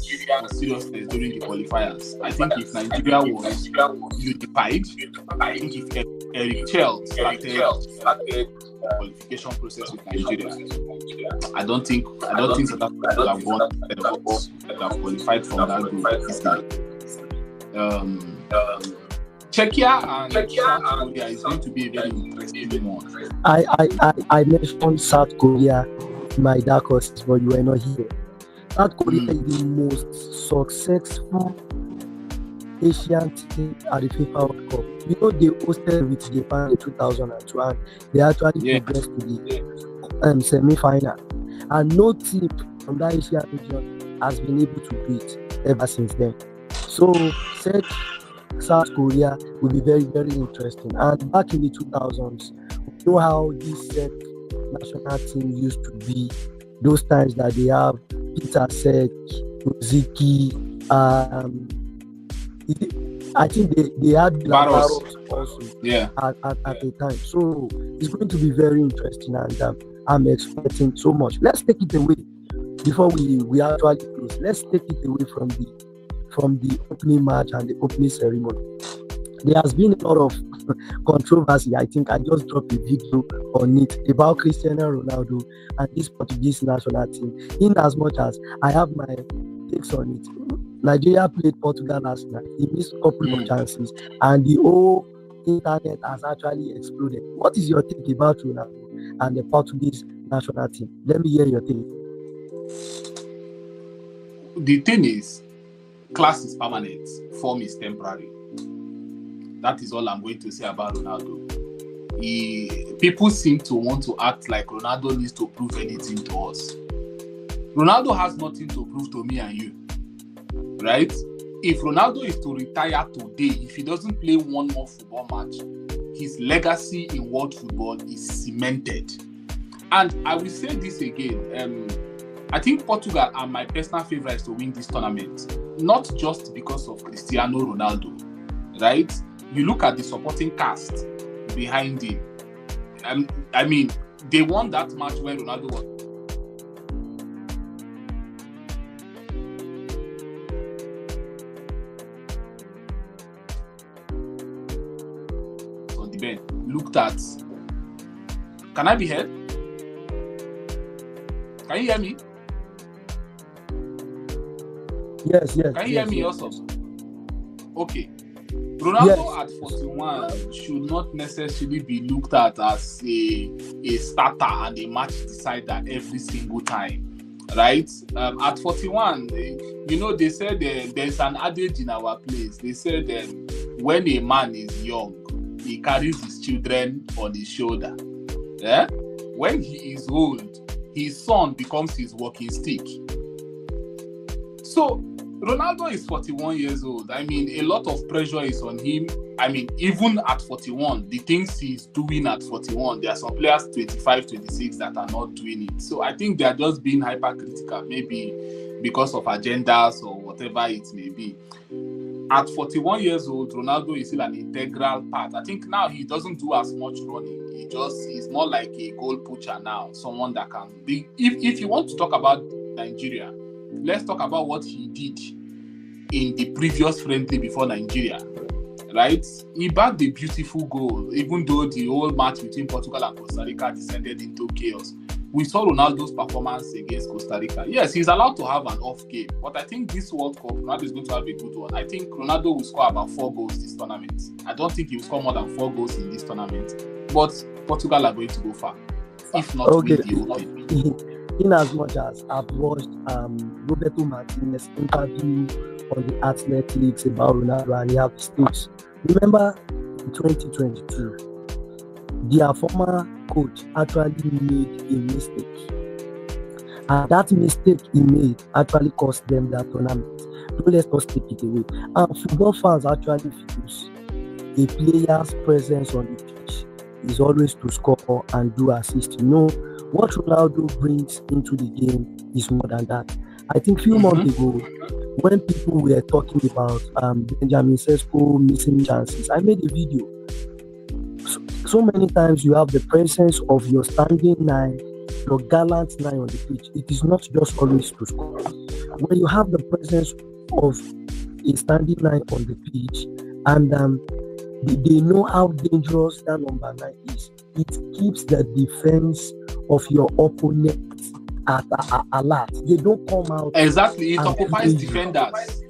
seriousness during the qualifiers. I think if Nigeria was unified, I think if Eric Chell started the qualification process with Nigeria, I don't think South Africa would have won that have qualified from that group. Czechia and South Korea is going to be a very interesting one. I mentioned South Korea, my dark horse, but you were not here. South Korea is the most successful Asian team at the FIFA World Cup. You know, they hosted with Japan in 2002, and they actually progressed to the semi-final. And no team from that Asian region has been able to beat ever since then. So said South Korea will be very, very interesting. And back in the 2000s, we know how this said national team used to be. Those times that they have Peter Cech, Ziki, I think they had Barros. also Yeah. at the time. So it's going to be very interesting, and I'm expecting so much. Let's take it away before we actually close. Let's take it away from the opening match and the opening ceremony. There has been a lot of controversy. I think I just dropped a video on it about Cristiano Ronaldo and this Portuguese national team. In as much as I have my takes on it, Nigeria played Portugal last night. He missed a couple of chances, and the whole internet has actually exploded. What is your take about Ronaldo and the Portuguese national team? Let me hear your take. The thing is, class is permanent, form is temporary. That is all I'm going to say about Ronaldo. People seem to want to act like Ronaldo needs to prove anything to us. Ronaldo has nothing to prove to me and you, right? If Ronaldo is to retire today, if he doesn't play one more football match, his legacy in world football is cemented. And I will say this again, I think Portugal are my personal favorites to win this tournament, not just because of Cristiano Ronaldo, right? You look at the supporting cast behind him. I mean, they won that match when Ronaldo was on the bench. Looked at. Can I be heard? Can you hear me? Yes. Can you hear me also? Okay. Ronaldo at 41 should not necessarily be looked at as a starter and a match decider every single time, right? At 41, they said there's an adage in our place. They said when a man is young, he carries his children on his shoulder. Yeah? When he is old, his son becomes his walking stick. So Ronaldo is 41 years old. I mean, a lot of pressure is on him. I mean, even at 41, the things he's doing at 41, there are some players 25, 26 that are not doing it. So I think they are just being hypercritical, maybe because of agendas or whatever it may be. At 41 years old, Ronaldo is still an integral part. I think now he doesn't do as much running. He's more like a goal poacher now, someone that can be. If you want to talk about Nigeria, let's talk about what he did in the previous friendly before Nigeria, right? He bagged a beautiful goal, even though the whole match between Portugal and Costa Rica descended into chaos. We saw Ronaldo's performance against Costa Rica. Yes, he's allowed to have an off game, but I think this World Cup, Ronaldo is going to have a good one. I think Ronaldo will score about 4 goals this tournament. I don't think he will score more than 4 goals in this tournament, but Portugal are going to go far, if not win the whole thing. In as much as I've watched Roberto Martinez interview on the Athletics about Ronaldo, and he have states. Remember in 2022, their former coach actually made a mistake. And that mistake he made actually cost them that tournament. So let's not take it away. And football fans actually feels a player's presence on the pitch is always to score and do assist. What Ronaldo brings into the game is more than that. I think a few months ago, when people were talking about Benjamin Sesko missing chances, I made a video. So many times you have the presence of your standing 9, your gallant 9 on the pitch. It is not just always to score. When you have the presence of a standing 9 on the pitch, and they know how dangerous that number 9 is, it keeps the defense of your opponent at alert. They don't come out. Exactly, it occupies defenders.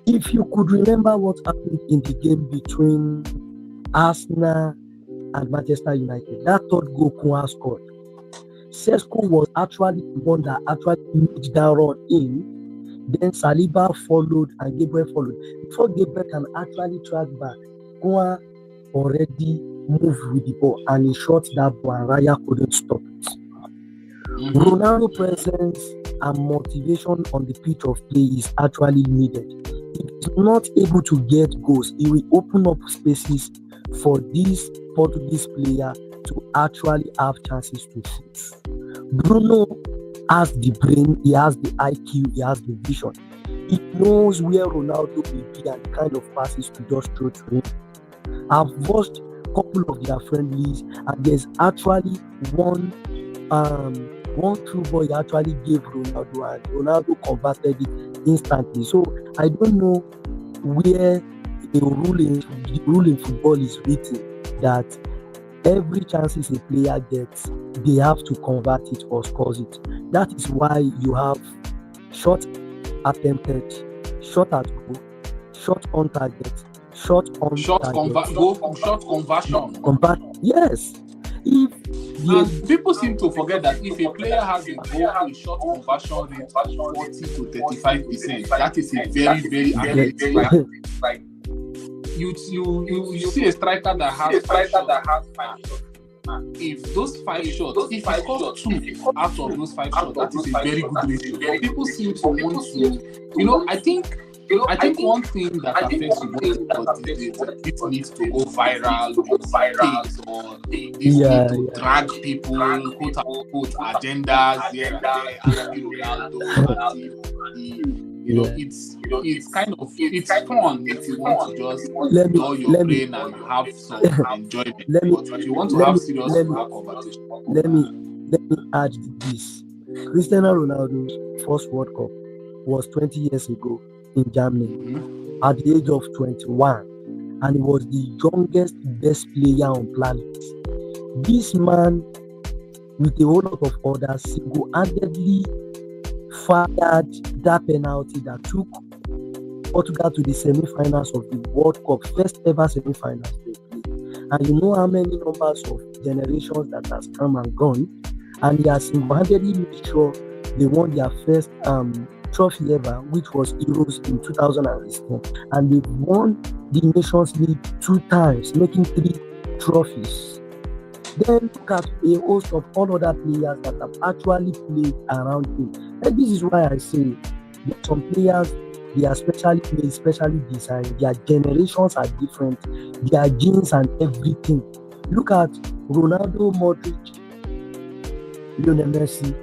If you could remember what happened in the game between Arsenal and Manchester United, that third goal Kunha scored, Sesko was actually the one that actually made that run in. Then Saliba followed and Gabriel followed. Before Gabriel can actually track back, Kunha already moved with the ball and he shot that ball and Raya couldn't stop it. Ronaldo's presence and motivation on the pitch of play is actually needed. is not able to get goals, he will open up spaces for this Portuguese player to actually have chances to shoot. Bruno has the brain, he has the IQ, he has the vision. He knows where Ronaldo will be and the kind of passes to just throw to him. I've watched a couple of their friendlies, and there's actually one true boy actually gave Ronaldo, and Ronaldo converted it instantly. So I don't know where the rule in football is written that every chances a player gets, they have to convert it or scores it. That is why you have shot attempted, shot at goal, shot on target, shot on target, shot conversion. Yes. And people seem to forget that if a player has a goal, a shot conversion rate 40 to 35%, that is a very, very accurate strike. You see a striker that has 5 shots. If those 5 shots, if he scores 2 out of those 5 shots, that is a very good ratio. But people seem to want to, I think one thing that affects football is that it needs to go viral, takes, or they need to drag people, quote unquote, agendas here and there, anti-Ronaldo, it's kind of fun if you want to just enjoy your brain and you have some enjoyment. But if you want to have serious conversation. Let me add this. Cristiano Ronaldo's first World Cup was 20 years ago in Germany at the age of 21, and he was the youngest best player on planet. This man, with a whole lot of others, single-handedly fired that penalty that took Portugal to the semi-finals of the World Cup, first ever semi-finals they played. And you know how many numbers of generations that has come and gone, and he has single-handedly made sure they won their first trophy ever, which was Euros in 2016, and they've won the Nations League 2 times, making 3 trophies. Then look at a host of all other players that have actually played around him. And this is why I say that some players, they are specially made, specially designed, their generations are different, their genes and everything. Look at Ronaldo, Modric, Lionel Messi,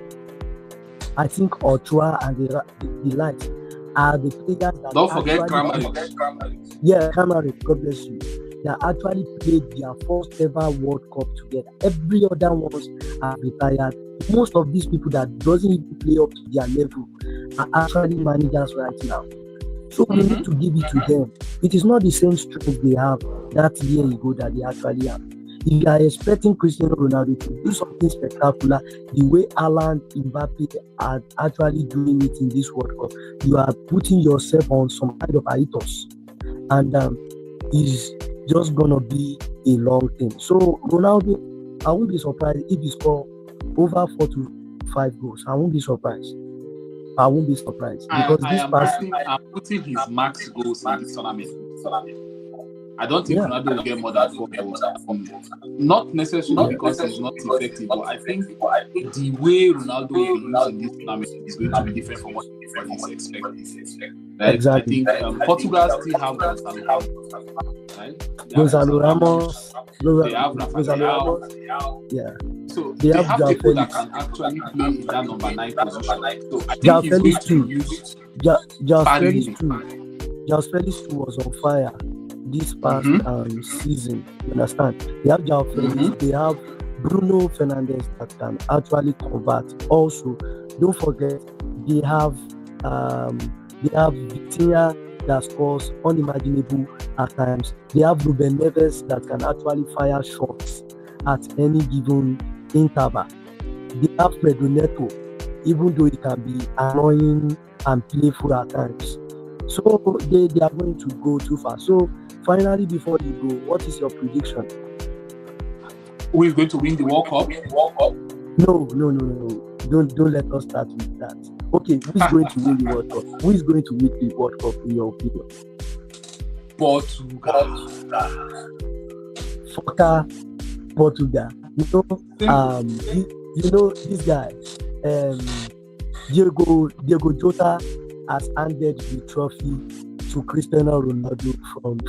I think Ochoa and the likes are the players that don't forget Kramaric. Yeah, Kramaric, God bless you. They actually played their first ever World Cup together. Every other ones are retired. Most of these people that doesn't even play up to their level are actually managers right now. So we need to give it to them. It is not the same strength they have that year ago that they actually have. If you are expecting Cristiano Ronaldo to do something spectacular, the way Haaland, Mbappe are actually doing it in this World Cup, you are putting yourself on some kind of hiatus, and it's just gonna be a long thing. So Ronaldo, I won't be surprised if he score over 4 to 5 goals. I won't be surprised. Because I'm putting his max goals in this tournament. I don't think Ronaldo will get more than 4 goals. Not necessarily because he's not effective, but I think the way Ronaldo will be used in this tournament is going to be different from what he's expecting. Right? Exactly. I think Portugal still have Gonzalo Ramos. Right? Gonzalo Ramos. They have Rafael. Yeah. So they have people that can actually play in that number 9 position. So I think he's going to use João Felix was on fire this past season. You understand? They have João Felix, they have Bruno Fernandes that can actually convert. Also, don't forget they have Vitinha that scores unimaginable at times. They have Ruben Neves that can actually fire shots at any given interval. They have Pedro Neto, even though he can be annoying and playful at times. So they are going to go too far. So finally, before you go, what is your prediction? Who is going to win the World Cup? No. Don't let us start with that. Okay, who is going to win the World Cup? Who is going to win the World Cup in your opinion? Portugal. Portugal. You know this guy, Diego Jota has handed the trophy to Cristiano Ronaldo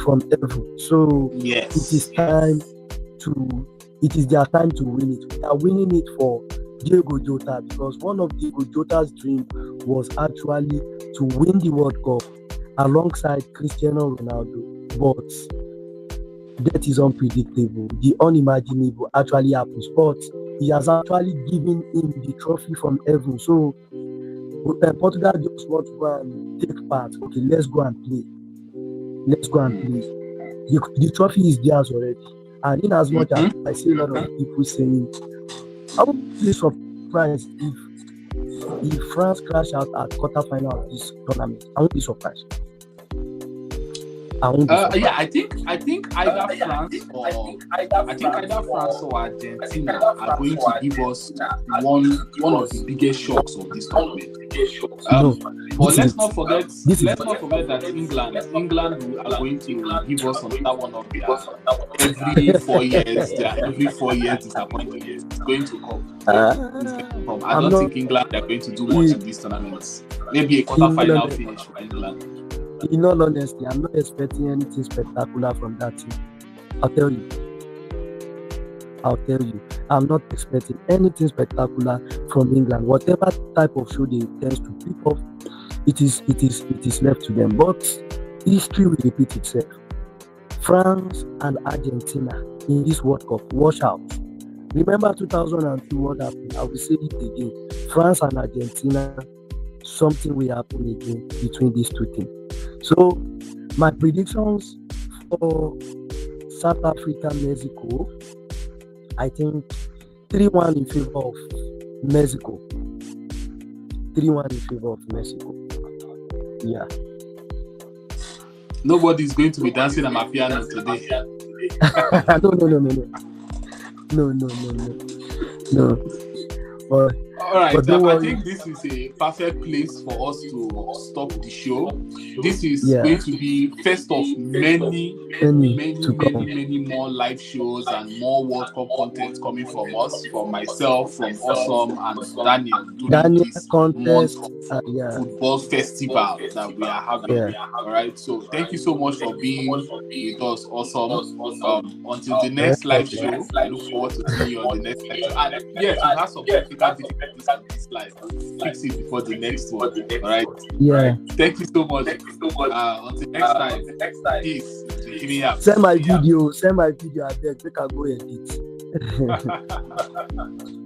from heaven. So Yes. it is their time to win it. They are winning it for Diego Jota, because one of Diego Jota's dream was actually to win the World Cup alongside Cristiano Ronaldo. But that is unpredictable. The unimaginable actually happens. But he has actually given him the trophy from heaven. So Portugal just want to go and take part. Okay, let's go and play. The trophy is theirs already. And in as much as I see a lot of people saying, I would be surprised if France crash out at quarterfinal of this tournament. I won't be surprised. Yeah, I think either France or Argentina are going to give us one of the biggest shocks of this tournament. But let's not forget that England are going to give us another one of their every 4 years. Every 4 years disappointment is going to come. I don't think England are going to do much in these tournaments. Maybe a quarter-final finish for England. In all honesty, I'm not expecting anything spectacular from that team. I'll tell you. I'm not expecting anything spectacular from England. Whatever type of show they tend to pick up, it is left to them. But history will repeat itself. France and Argentina in this World Cup, watch out. Remember 2002, what happened? I will say it again. France and Argentina, something will happen again between these two teams. So, my predictions for South Africa, Mexico, I think 3-1 in favor of Mexico. 3-1 in favor of Mexico. Yeah. Nobody's going to be dancing on my piano today. No. But all right, but I think this is a perfect place for us to stop the show. This is going to be first of many more live shows and more World Cup content coming from us, from myself, from Awesome, and Daniel this contest, football festival that we are having. All right, so thank you so much for being with us, Awesome. Until the next live show, I look forward to seeing you on the next live show. And yes, we have some technical difficulties on this live. Fix it before the next one. All right. Yeah. Right. Thank you so much. Until next time. Peace. Give me up. Send my video. I beg. Make I go edit.